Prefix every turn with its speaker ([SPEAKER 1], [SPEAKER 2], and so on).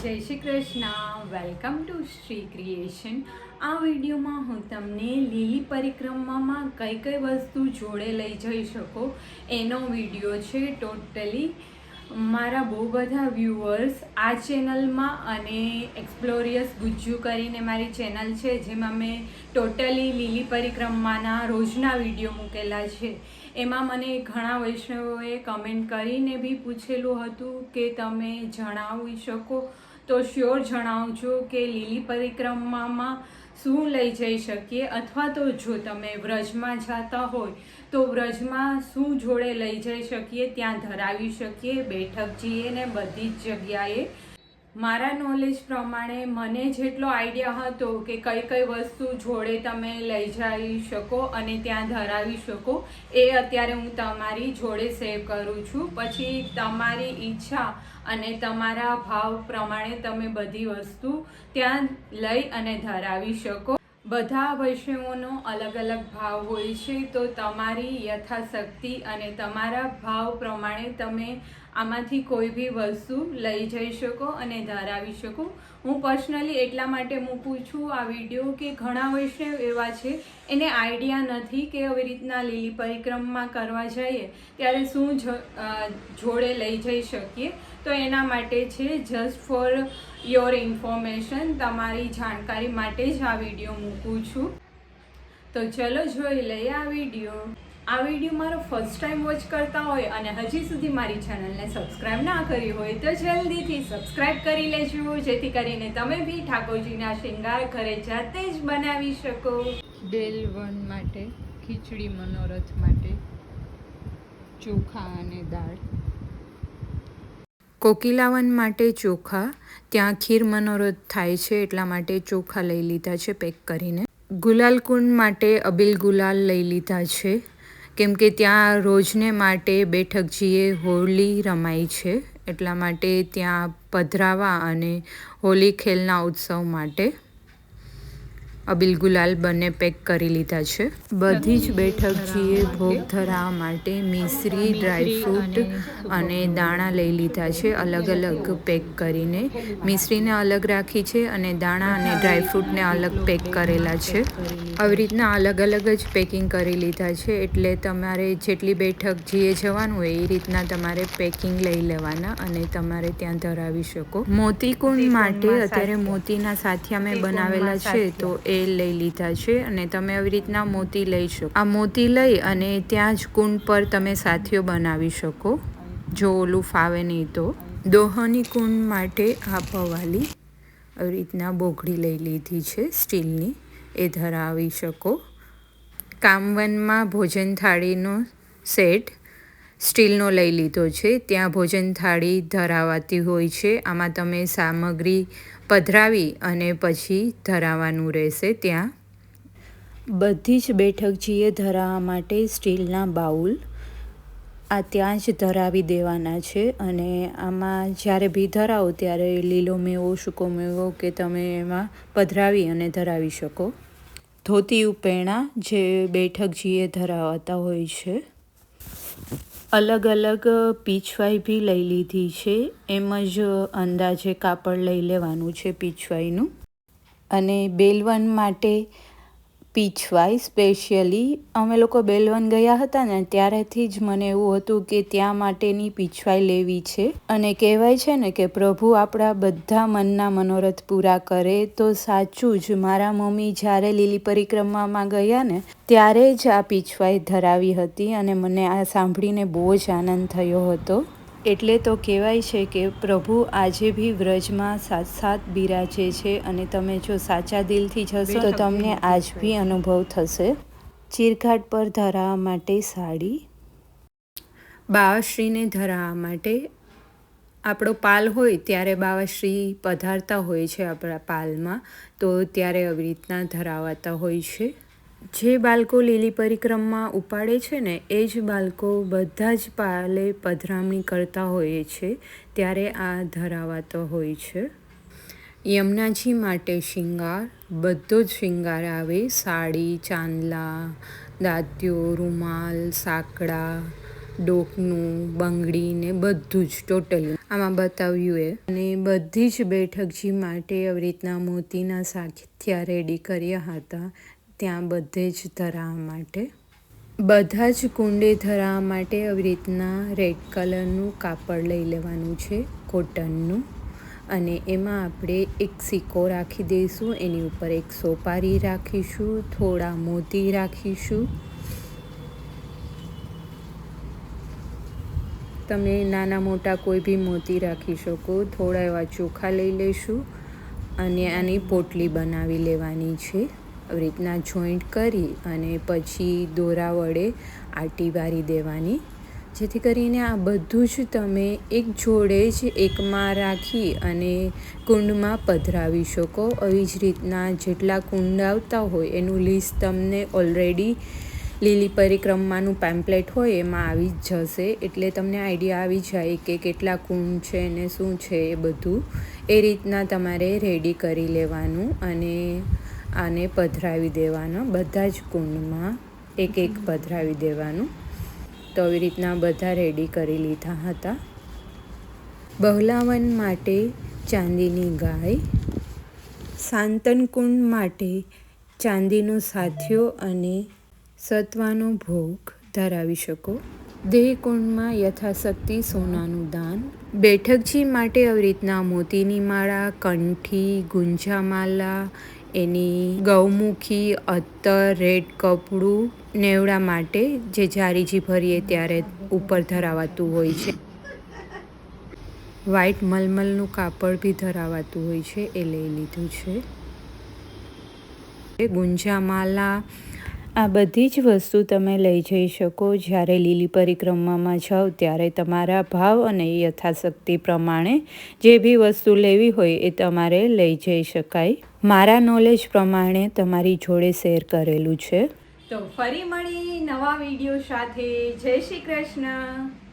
[SPEAKER 1] જય Shri Krishna. Welcome to Shri creation. આ વિડીયોમાં હું તમને લીલી પરિક્રમામાં કઈ કઈ વસ્તુ જોડે લઈ જઈ શકો એનો વિડીયો છે. ટોટલી મારા બહુ બધા વ્યૂઅર્સ આ ચેનલમાં અને એક્સપ્લોરિયસ ગુજ્જુ કરીને મારી ચેનલ છે જેમાં મેં ટોટલી લીલી પરિક્રમાના રોજના વિડીયો મૂકેલા છે. એમાં મને ઘણા વૈષ્ણવોએ કમેન્ટ કરીને બી પૂછેલું હતું કે તમે જણાવી શકો તો શ્યોર જણાવજો કે લીલી પરિક્રમામાં શું લઈ જઈ શકીએ, અથવા તો જો તમે વ્રજમાં જતા હોય તો વ્રજમાં શું જોડે લઈ જઈ શકીએ, ત્યાં ધરાવી શકીએ, બેઠક જઈએ ને બધી જ જગ્યાએ. મારા નોલેજ પ્રમાણે મને જેટલો આઈડિયા હતો કે કઈ કઈ વસ્તુ જોડે તમે લઈ જઈ શકો અને ત્યાં ધરાવી શકો એ અત્યારે હું તમારી જોડે શેર કરું છું. પછી તમારી ઈચ્છા અને તમારા ભાવ પ્રમાણે તમે બધી વસ્તુ ત્યાં લઈ અને ધરાવી શકો. બધા વૈષ્ણવોનો અલગ અલગ ભાવ હોય છે, તો તમારી યથાશક્તિ અને તમારા ભાવ પ્રમાણે તમે આમાંથી કોઈ બી વસ્તુ લઈ જઈ શકો અને ધરાવી શકો. હું પર્સનલી એટલા માટે મૂકું છું આ વિડીયો કે ઘણા વૈષ્ણવ એવા છે એને આઈડિયા નથી કે આવી રીતના લીલી પરિક્રમા કરવા જઈએ ત્યારે શું જોડે લઈ જઈ શકીએ. તો એના માટે છે, જસ્ટ ફોર યોર ઇન્ફોર્મેશન, તમારી જાણકારી માટે જ આ વિડીયો મૂકું છું. તો ચલો જોઈ લઈએ આ વિડીયો. આ વિડીયો મારો ફર્સ્ટ ટાઈમ વોચ કરતા હોય અને હજી સુધી મારી ચેનલને સબસ્ક્રાઈબ ના કરી હોય તો જલ્દીથી સબસ્ક્રાઈબ કરી લેજો, જેથી કરીને તમે બી ઠાકોરજીના શૃંગાર ઘરે જાતે જ બનાવી શકો. ડેલ 1 માટે ખીચડી, મનોરથ માટે ચોખા અને દાળ. કોકિલાવન માટે ચોખા, ત્યાં ખીર મનોરથ થાય છે એટલા માટે ચોખા લઈ લીધા છે પેક કરીને. ગુલાલકુંડ માટે અબીલ ગુલાલ લઈ લીધા છે કેમ કે ત્યાં રોજને માટે બેઠકજીએ હોળી રમાય છે એટલા માટે ત્યાં પધરાવા અને હોળી ખેલના ઉત્સવ માટે અબીલ ગુલાલ બંને પેક કરી લીધા છે. બધી જ બેઠકજીએ ભોગ ધરાવવા માટે મિશ્રી, ડ્રાયફ્રૂટ અને દાણા લઈ લીધા છે અલગ અલગ પેક કરીને. મિશ્રીને અલગ રાખી છે અને દાણા અને ડ્રાયફ્રૂટને અલગ પેક કરેલા છે. આવી રીતના અલગ અલગ જ પેકિંગ કરી લીધા છે, એટલે તમારે જેટલી બેઠકજીએ જવાનું હોય એ રીતના તમારે પેકિંગ લઈ લેવાના અને તમારે ત્યાં ધરાવી શકો. મોતીકુંડ માટે અત્યારે મોતીના સાથિયા મેં બનાવેલા છે તો એ લઈ લીધા છે અને તમે આવી રીતના મોતી લઈ શકો. આ મોતી લઈ અને ત્યાં જ કુંડ પર તમે સાથીઓ બનાવી શકો જો ઓલું ફાવે નહીં તો. દોહની કુંડ માટે આ પવાલી આવી રીતના બોઘડી લઈ લીધી છે સ્ટીલની, એ ધરાવી શકો. કામવનમાં ભોજન થાળીનો સેટ સ્ટીલનો લઈ લીધો છે, ત્યાં ભોજન થાળી ધરાવાતી હોય છે. આમાં તમે સામગ્રી પધરાવી અને પછી ધરાવવાનું રહેશે. ત્યાં બધી જ બેઠકજીએ ધરાવવા માટે સ્ટીલના બાઉલ આ ત્યાં જ ધરાવી દેવાના છે અને આમાં જ્યારે બી ધરાવો ત્યારે લીલો મેવો, સૂકો મેવો કે તમે એમાં પધરાવી અને ધરાવી શકો. ધોતી ઉપેણા જે બેઠકજીએ ધરાવતા હોય છે. અલગ અલગ પીછવાઈ બી લઈ લીધી છે, એમ જ અંદાજે કાપડ લઈ લેવાનું છે પીછવાઈનું. અને બેલવન માટે પીછવાઈ સ્પેશિયલી અમે લોકો બેલવન ગયા હતા ને ત્યારેથી જ મને એવું હતું કે ત્યાં માટેની પીછવાઈ લેવી છે. અને કહેવાય છે ને કે પ્રભુ આપણા બધા મનના મનોરથ પૂરા કરે, તો સાચું જ મારા મમ્મી જ્યારે લીલી પરિક્રમામાં ગયા ને ત્યારે જ આ પીછવાઈ ધરાવી હતી અને મને આ સાંભળીને બહુ જ આનંદ થયો હતો. એટલે તો કહેવાય છે કે પ્રભુ આજે બી વ્રજમાં સાક્ષાત બિરાજે છે અને તમે જો સાચા દિલથી જશો તો તમને આજ બી અનુભવ થશે. ચીરઘાટ પર ધરાવવા માટે સાડી. બાવાશ્રીને ધરાવવા માટે આપણો પાલ હોય ત્યારે બાવાશ્રી પધારતા હોય છે આપણા પાલમાં, તો ત્યારે આવી રીતના ધરાવાતા હોય છે. જે બાળકો લીલી પરિક્રમામાં ઉપાડે છે ને એ જ બાળકો બધા જ પાલે પધરામણી કરતા હોય છે ત્યારે આ ધરાવાતો હોય છે. યમુનાજી માટે શૃંગાર, બધો જ શૃંગાર આવે, સાડી, ચાંદલા, દાંતીઓ, રૂમાલ, સાંકડા, ડોકનું, બંગડી ને બધું જ ટોટલી આમાં બતાવ્યું એ. અને બધી જ બેઠકજી માટે આવી રીતના મોતીના સાથિયા રેડી કર્યા હતા ત્યાં બધે જ ધરાવવા માટે. બધા જ કુંડે ધરાવવા માટે આવી રીતના રેડ કલરનું કાપડ લઈ લેવાનું છે, કોટનનું. અને એમાં આપણે એક સિક્કો રાખી દઈશું, એની ઉપર એક સોપારી રાખીશું, થોડા મોતી રાખીશું. તમે નાના મોટા કોઈ બી મોતી રાખી શકો. થોડા એવા ચોખા લઈ લઈશું અને આની પોટલી બનાવી લેવાની છે. આવી રીતના જોઈન્ટ કરી અને પછી દોરા વડે આટી વારી દેવાની, જેથી કરીને આ બધું જ તમે એક જોડે જ એકમાં રાખી અને કુંડમાં પધરાવી શકો. આવી જ રીતના જેટલા કુંડ આવતા હોય એનું લિસ્ટ તમને ઓલરેડી લીલી પરિક્રમાનું પેમ્પલેટ હોય એમાં આવી જ જશે, એટલે તમને આઈડિયા આવી જાય કે કેટલા કુંડ છે ને શું છે એ બધું. એ રીતના તમારે રેડી કરી લેવાનું અને આને પધરાવી દેવાના. બધા જ કુંડમાં એક એક પધરાવી દેવાનું. તો આવી રીતના બધા રેડી કરી લીધા હતા. બહલાવન માટે ચાંદીની ગાય, સાંતન કુંડ માટે ચાંદીનો સાથિયો અને સત્વાનો ભોગ ધરાવી શકો. દેહ કુંડમાં યથાશક્તિ સોનાનું દાન. બેઠકજી માટે આવી રીતના મોતીની માળા, કંઠી, ગુંજામાલા, એની ગૌમુખી, અત્તર, રેડ કપડું, નેવડા માટે જે જારીજી ભરીએ ત્યારે ઉપર ધરાવાતું હોય છે. વ્હાઈટ મલમલનું કાપડ બી ધરાવાતું હોય છે, એ લઈ લીધું છે. ગુંજામાલા, આ બધી જ વસ્તુ તમે લઈ જઈ શકો. જ્યારે લીલી પરિક્રમામાં જાઓ ત્યારે તમારા ભાવ અને યથાશક્તિ પ્રમાણે જે બી વસ્તુ લેવી હોય એ તમારે લઈ જઈ શકાય. મારા નોલેજ પ્રમાણે તમારી જોડે શેર કરેલું છે.
[SPEAKER 2] તો ફરી મળી નવા વિડીયો સાથે. જય શ્રી કૃષ્ણ.